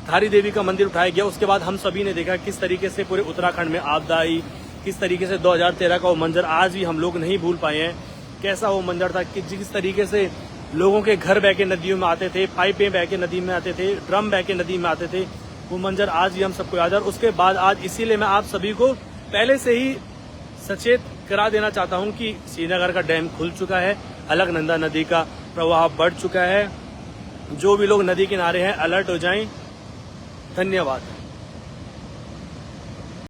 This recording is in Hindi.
धारी देवी का मंदिर उठाया गया, उसके बाद हम सभी ने देखा किस तरीके से पूरे उत्तराखंड में आपदा आई, किस तरीके से 2013 का वो मंजर आज भी हम लोग नहीं भूल पाए हैं। कैसा वो मंजर था कि जिस तरीके से लोगों के घर बह के नदियों में आते थे, पाइपें बह के नदी में आते थे, ड्रम बह के नदी में आते थे, वो मंजर आज भी हम सबको याद है। और उसके बाद आज इसीलिए मैं आप सभी को पहले से ही सचेत करा देना चाहता हूं कि श्रीनगर का डैम खुल चुका है, अलकनंदा नदी का प्रवाह बढ़ चुका है। जो भी लोग नदी किनारे हैं अलर्ट हो जाएं। धन्यवाद।